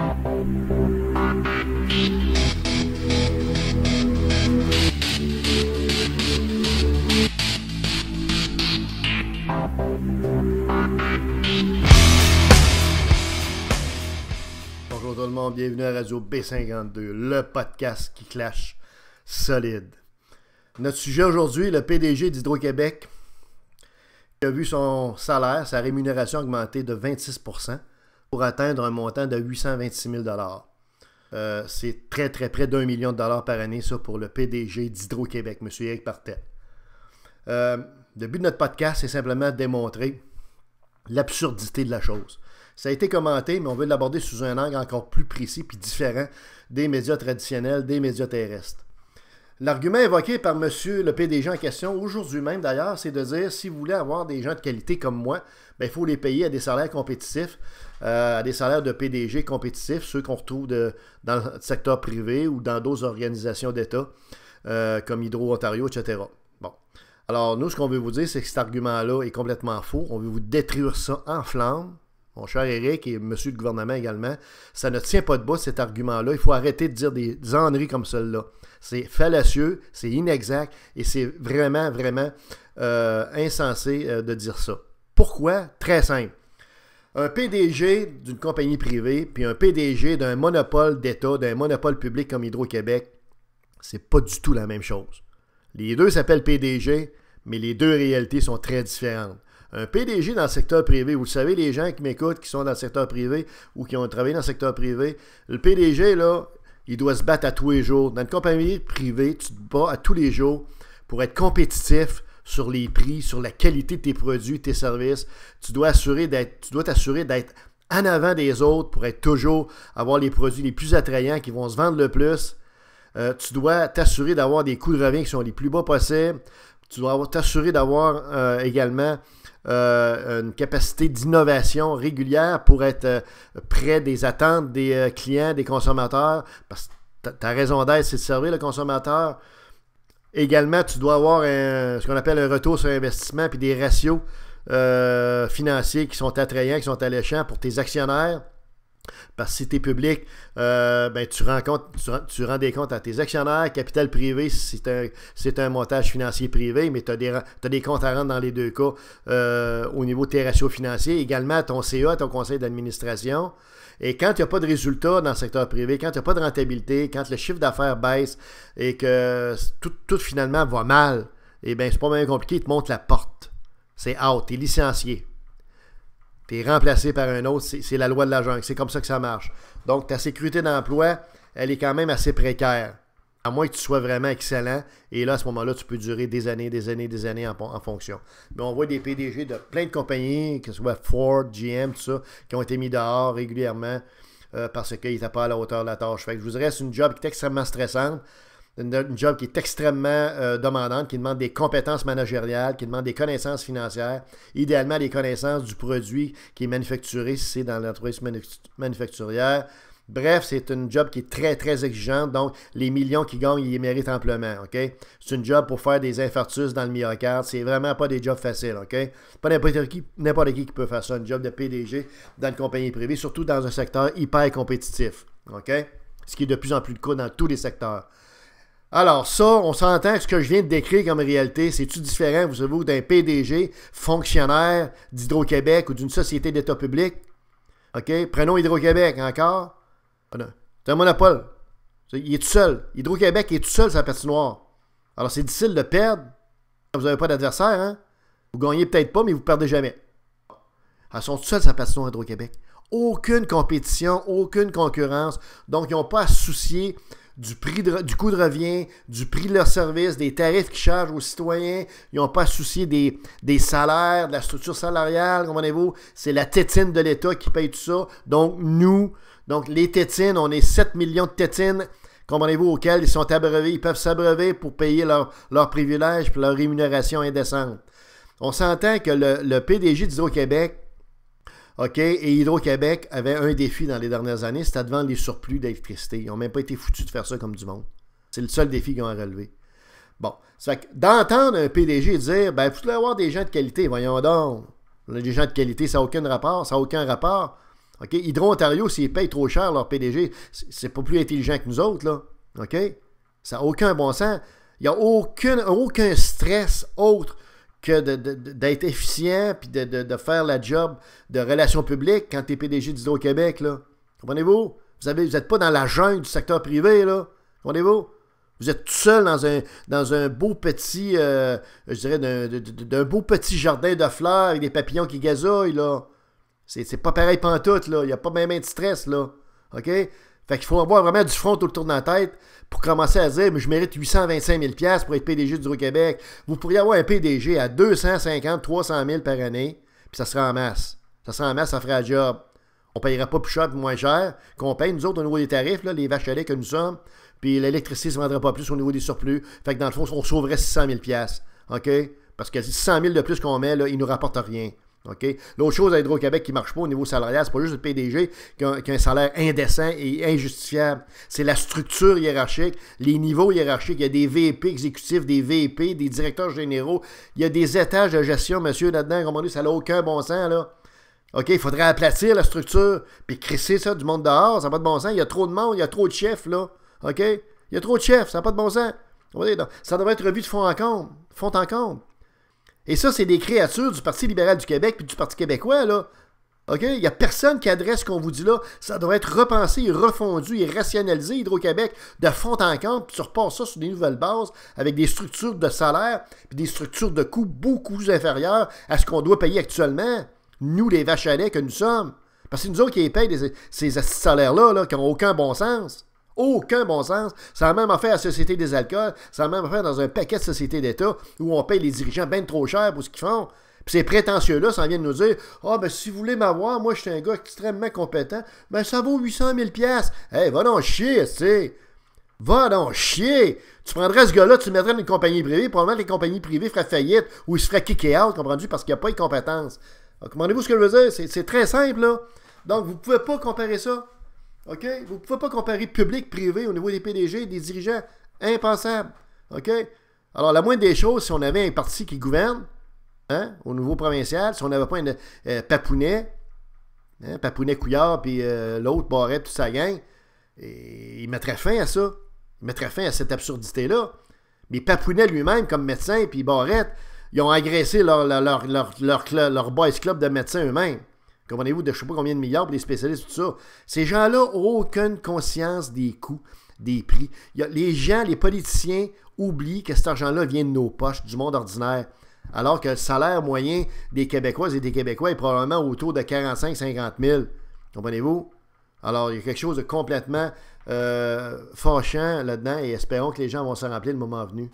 Bonjour tout le monde, bienvenue à Radio B52, le podcast qui clash solide. Notre sujet aujourd'hui, le PDG d'Hydro-Québec qui a vu son salaire, sa rémunération augmenter de 26% pour atteindre un montant de 826 000 $. C'est très près d'1 million de dollars par année, ça, pour le PDG d'Hydro-Québec, M. Éric Martel. Le but de notre podcast, c'est simplement de démontrer l'absurdité de la chose. Ça a été commenté, mais on veut l'aborder sous un angle encore plus précis et différent des médias traditionnels, des médias terrestres. L'argument évoqué par monsieur le PDG en question, aujourd'hui même d'ailleurs, c'est de dire si vous voulez avoir des gens de qualité comme moi, ben, il faut les payer à des salaires compétitifs, à des salaires de PDG compétitifs, ceux qu'on retrouve dans le secteur privé ou dans d'autres organisations d'État, comme Hydro-Ontario, etc. Bon. Alors, nous, ce qu'on veut vous dire, c'est que cet argument-là est complètement faux. On veut vous détruire ça en flammes. Mon cher Éric et monsieur le gouvernement également, ça ne tient pas debout cet argument-là. Il faut arrêter de dire des âneries comme celle-là. C'est fallacieux, c'est inexact et c'est vraiment insensé de dire ça. Pourquoi? Très simple. Un PDG d'une compagnie privée puis un PDG d'un monopole d'État, d'un monopole public comme Hydro-Québec, c'est pas du tout la même chose. Les deux s'appellent PDG, mais les deux réalités sont très différentes. Un PDG dans le secteur privé, vous le savez, les gens qui m'écoutent, qui sont dans le secteur privé ou qui ont travaillé dans le secteur privé, le PDG, là, il doit se battre à tous les jours. Dans une compagnie privée, tu te bats à tous les jours pour être compétitif sur les prix, sur la qualité de tes produits, tes services. Tu dois t'assurer d'être en avant des autres pour être toujours, avoir les produits les plus attrayants qui vont se vendre le plus. Tu dois t'assurer d'avoir des coûts de revient qui sont les plus bas possibles. Tu dois t'assurer d'avoir également une capacité d'innovation régulière pour être près des attentes des clients, des consommateurs. Parce que ta raison d'être, c'est de servir le consommateur. Également, tu dois avoir ce qu'on appelle un retour sur investissement puis des ratios financiers qui sont attrayants, qui sont alléchants pour tes actionnaires. Parce que si tu es public, ben, tu rends des comptes à tes actionnaires. Capital privé, c'est un montage financier privé, mais tu as des comptes à rendre dans les deux cas au niveau de tes ratios financiers. Également, ton CA, ton conseil d'administration. Et quand il n'y a pas de résultat dans le secteur privé, quand il n'y a pas de rentabilité, quand le chiffre d'affaires baisse et que tout finalement va mal, eh bien, c'est pas bien compliqué, ils te montrent la porte. C'est out, tu es licencié. Tu es remplacé par un autre, c'est la loi de la jungle, c'est comme ça que ça marche. Donc, ta sécurité d'emploi, elle est quand même assez précaire, à moins que tu sois vraiment excellent, et là, à ce moment-là, tu peux durer des années en fonction. Mais on voit des PDG de plein de compagnies, que ce soit Ford, GM, tout ça, qui ont été mis dehors régulièrement parce qu'ils n'étaient pas à la hauteur de la tâche. Fait que je vous dirais, c'est une job qui est extrêmement stressante, une job qui est extrêmement demandante, qui demande des compétences managériales, qui demande des connaissances financières, idéalement des connaissances du produit qui est manufacturé si c'est dans l'entreprise manufacturière. Bref, c'est une job qui est très exigeante, donc les millions qu'ils gagnent, ils les méritent amplement, OK? C'est une job pour faire des infarctus dans le myocarde, c'est vraiment pas des jobs faciles, OK? Pas n'importe qui peut faire ça, une job de PDG dans une compagnie privée, surtout dans un secteur hyper compétitif, OK? Ce qui est de plus en plus le cas dans tous les secteurs. Alors ça, on s'entend que ce que je viens de décrire comme réalité, c'est-tu différent, vous savez, d'un PDG, fonctionnaire d'Hydro-Québec ou d'une société d'État public? OK? Prenons Hydro-Québec encore. C'est un monopole. Il est tout seul. Hydro-Québec est tout seul sa patinoire. Alors c'est difficile de perdre. Vous n'avez pas d'adversaire, hein? Vous gagnez peut-être pas, mais vous ne perdez jamais. Ils sont tout seuls sa patinoire Hydro-Québec. Aucune compétition, aucune concurrence. Donc, ils n'ont pas à se soucier du coût de revient, du prix de leur service, des tarifs qu'ils chargent aux citoyens. Ils n'ont pas à se soucier des salaires, de la structure salariale, comprenez-vous? C'est la tétine de l'État qui paye tout ça. Donc, les tétines, on est 7 millions de tétines, comprenez-vous, auxquelles ils sont abreuvés. Ils peuvent s'abreuver pour payer leurs privilèges et leur rémunération indécente. On s'entend que le PDG d'Hydro-Québec, OK, et Hydro-Québec avait un défi dans les dernières années, c'était de vendre les surplus d'électricité. Ils n'ont même pas été foutus de faire ça comme du monde. C'est le seul défi qu'ils ont à relever. Bon, c'est que d'entendre un PDG dire, ben, vous devez avoir des gens de qualité, voyons donc. Des gens de qualité, ça n'a aucun rapport, OK? Hydro-Ontario, s'ils payent trop cher leur PDG, c'est pas plus intelligent que nous autres, là. OK? Ça n'a aucun bon sens. Il n'y a aucun stress autre que d'être efficient puis de faire la job de relations publiques quand tu es PDG d'Hydro-Québec, là. Comprenez-vous? Vous n'êtes pas dans la jungle du secteur privé, là. Comprenez-vous? Vous êtes tout seul dans un beau petit, je dirais, d'un beau petit jardin de fleurs avec des papillons qui gazouillent, là. C'est pas pareil pantoute, là. Il n'y a pas même de stress, là. OK? Fait qu'il faut avoir vraiment du front autour de la tête pour commencer à dire, mais je mérite 825 000 $ pour être PDG d'Hydro-Québec. Vous pourriez avoir un PDG à 250 300 000 par année, puis ça serait en masse. Ça serait en masse, ça ferait un job. On ne payera pas plus cher et moins cher qu'on paye, nous autres, au niveau des tarifs, là, les vaches à lait que nous sommes, puis l'électricité ne se vendrait pas plus au niveau des surplus. Fait que dans le fond, on sauverait 600 000 $. OK? Parce que 600 000 de plus qu'on met, là, il ne nous rapporte rien. OK? L'autre chose à Hydro-Québec qui ne marche pas au niveau salarial, c'est pas juste le PDG qui a un salaire indécent et injustifiable. C'est la structure hiérarchique, les niveaux hiérarchiques. Il y a des VP exécutifs, des VP, des directeurs généraux. Il y a des étages de gestion, monsieur, là-dedans. Comme on dit, ça n'a aucun bon sens, là. OK, il faudrait aplatir la structure, puis crisser ça du monde dehors, ça n'a pas de bon sens. Il y a trop de monde, il y a trop de chefs, là. OK? Il y a trop de chefs, ça n'a pas de bon sens. Ça devrait être revu de fond en comble. Et ça, c'est des créatures du Parti libéral du Québec puis du Parti québécois, là. OK? Il n'y a personne qui adresse ce qu'on vous dit là. Ça doit être repensé, refondu et rationalisé, Hydro-Québec, de fond en comble, puis tu repasses ça sur des nouvelles bases avec des structures de salaire puis des structures de coûts beaucoup plus inférieures à ce qu'on doit payer actuellement. Nous, les vaches à lait que nous sommes. Parce que c'est nous autres qui payent ces salaires-là, là, qui n'ont aucun bon sens. Aucun bon sens. C'est la même affaire à la Société des alcools. C'est la même affaire dans un paquet de sociétés d'État où on paye les dirigeants bien trop cher pour ce qu'ils font. Puis ces prétentieux-là s'en viennent nous dire « Ah, ben si vous voulez m'avoir, moi je suis un gars extrêmement compétent, ben ça vaut 800 000 $. Hey, va donc chier, tu sais. Va donc chier. Tu prendrais ce gars-là, tu le mettrais dans une compagnie privée, probablement que les compagnies privées feraient faillite ou ils se feraient kicker out, comprenez-vous, parce qu'il n'y a pas de compétences. Comprenez-vous ce que je veux dire? C'est très simple, là. Donc, vous ne pouvez pas comparer ça. OK? Vous ne pouvez pas comparer public-privé au niveau des PDG, des dirigeants. Impensable. OK? Alors, la moindre des choses, si on avait un parti qui gouverne, hein, au niveau provincial, si on n'avait pas un Papounet, hein, Papounet-Couillard, puis l'autre, Barrette, toute sa gang, il mettrait fin à ça. Il mettrait fin à cette absurdité-là. Mais Papounet lui-même, comme médecin, puis Barrette, ils ont agressé leur boys club de médecins eux-mêmes. Comprenez-vous, de je ne sais pas combien de milliards pour des spécialistes, tout ça. Ces gens-là n'ont aucune conscience des coûts, des prix. Les gens, les politiciens, oublient que cet argent-là vient de nos poches, du monde ordinaire. Alors que le salaire moyen des Québécoises et des Québécois est probablement autour de 45-50 000. Comprenez-vous? Alors, il y a quelque chose de complètement fâchant là-dedans et espérons que les gens vont se rappeler le moment venu.